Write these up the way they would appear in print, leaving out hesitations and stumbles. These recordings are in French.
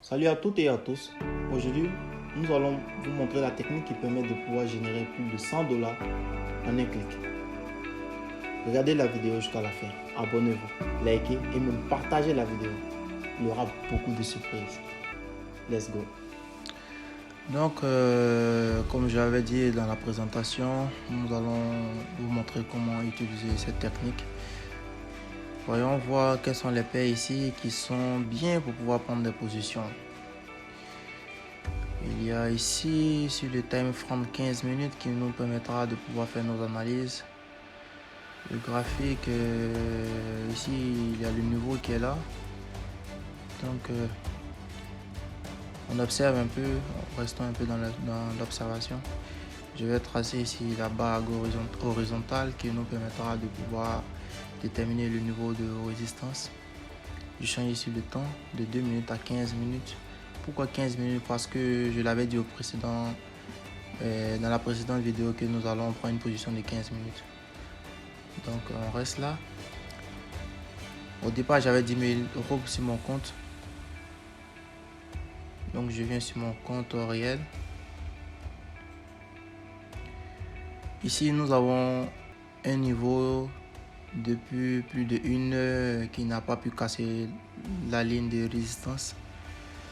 Salut à toutes et à tous. Aujourd'hui, nous allons vous montrer la technique qui permet de pouvoir générer plus de $100 en un clic. Regardez la vidéo jusqu'à la fin. Abonnez-vous, likez et même partagez la vidéo. Il y aura beaucoup de surprises. Let's go. Donc, comme j'avais dit dans la présentation, nous allons vous montrer comment utiliser cette technique. Voyons voir quels sont les paires ici qui sont bien pour pouvoir prendre des positions. Il y a ici sur le time frame 15 minutes qui nous permettra de pouvoir faire nos analyses. Le graphique, ici il y a le niveau qui est là. Donc on observe un peu, restons un peu dans l'observation. Je vais tracer ici la barre horizontale qui nous permettra de pouvoir déterminer le niveau de résistance. Je change ici le temps de 2 minutes à 15 minutes. Pourquoi 15 minutes? Parce que je l'avais dit dans la précédente vidéo que nous allons prendre une position de 15 minutes. Donc on reste là. Au départ j'avais 10 000 € sur mon compte. Donc je viens sur mon compte réel. Ici nous avons un niveau depuis plus de 1 heure qui n'a pas pu casser la ligne de résistance.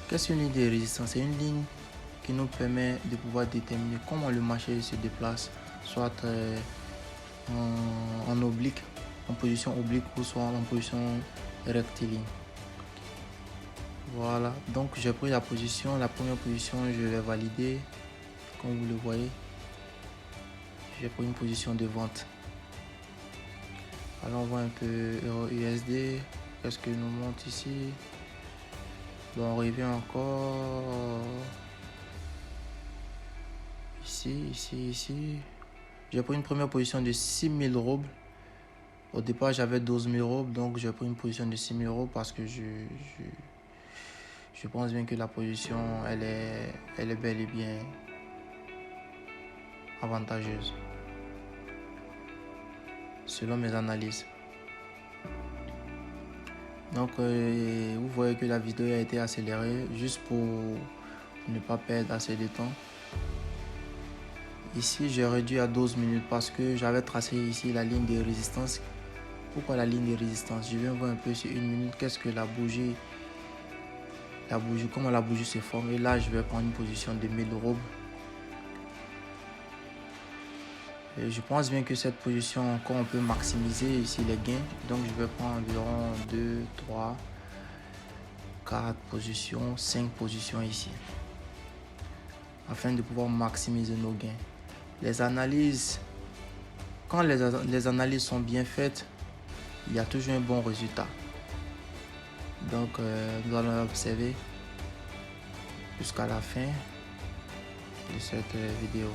Qu'est-ce qu'une ligne de résistance? C'est une ligne qui nous permet de pouvoir déterminer comment le marché se déplace, soit en oblique, en position oblique ou soit en position rectiligne. Voilà, donc j'ai pris la position, la première position je l'ai validée, comme vous le voyez. J'ai pris une position de vente. Alors on voit un peu Euro USD, qu'est-ce que nous montre ici? Bon, on revient encore ici. J'ai pris une première position de 6 000 €. Au départ j'avais 12 000 €, donc j'ai pris une position de 6 000 € parce que je pense bien que la position elle est bel et bien avantageuse selon mes analyses. Donc vous voyez que la vidéo a été accélérée juste pour ne pas perdre assez de temps. Ici j'ai réduit à 12 minutes parce que j'avais tracé ici la ligne de résistance. Pourquoi la ligne de résistance? Je viens voir un peu sur 1 minute qu'est-ce que la bougie, comment la bougie se forme. Et là je vais prendre une position de 1000 €. Et je pense bien que cette position encore on peut maximiser ici les gains. Donc je vais prendre environ 2, 3, 4 positions, 5 positions ici, afin de pouvoir maximiser nos gains. Les analyses, quand les analyses sont bien faites, il y a toujours un bon résultat. Donc nous allons observer jusqu'à la fin de cette vidéo.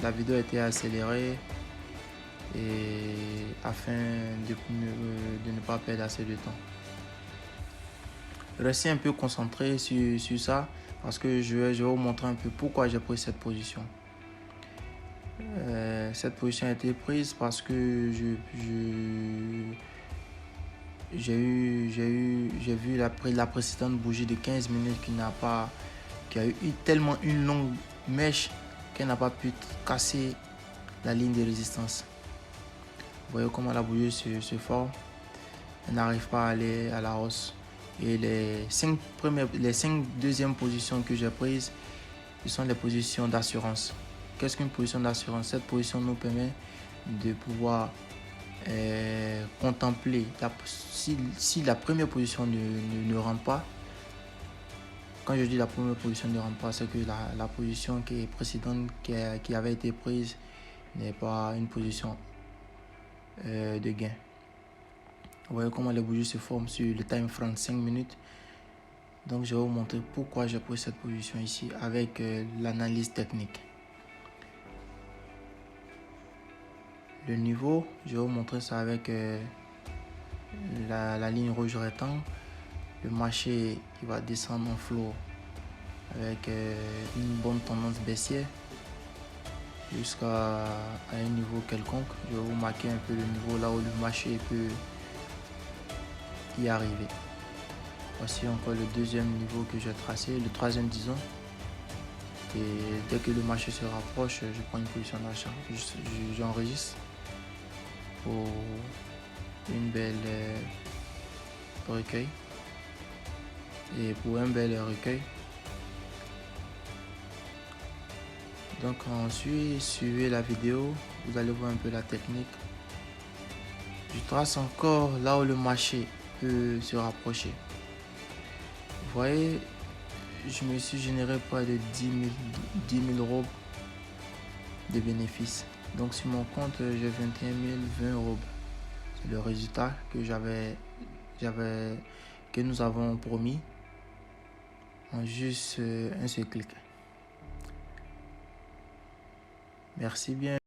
La vidéo a été accélérée et afin de ne pas perdre assez de temps. Restez un peu concentré sur ça parce que je vais vous montrer un peu pourquoi j'ai pris cette position. Cette position a été prise parce que j'ai vu la précédente bougie de 15 minutes qui a eu tellement une longue mèche qu'elle n'a pas pu casser la ligne de résistance. Vous voyez comment la bougie se forme. Elle n'arrive pas à aller à la hausse. Et les 5 deuxièmes positions que j'ai prises, ce sont les positions d'assurance. Qu'est-ce qu'une position d'assurance? Cette position nous permet de pouvoir contempler si la première position ne rentre pas. Quand je dis la première position ne rentre pas, c'est que la position qui est précédente, qui avait été prise, n'est pas une position de gain. Vous voyez comment les bougies se forment sur le time frame 5 minutes. Donc je vais vous montrer pourquoi j'ai pris cette position ici avec l'analyse technique. Le niveau, je vais vous montrer ça avec la ligne rouge rectangle. Le marché qui va descendre en flow avec une bonne tendance baissière jusqu'à un niveau quelconque. Je vais vous marquer un peu le niveau là où le marché peut y arriver. Voici encore le deuxième niveau que j'ai tracé, le troisième disons. Et dès que le marché se rapproche, je prends une position d'achat. J'enregistre pour une belle recueil. Et pour un bel recueil. Donc ensuite, suivez la vidéo, vous allez voir un peu la technique. Je trace encore là où le marché peut se rapprocher. Vous voyez, je me suis généré près de 10 000 euros de bénéfices. Donc sur mon compte, j'ai 21 020 euros. C'est le résultat que nous avons promis en juste un seul clic. Merci bien.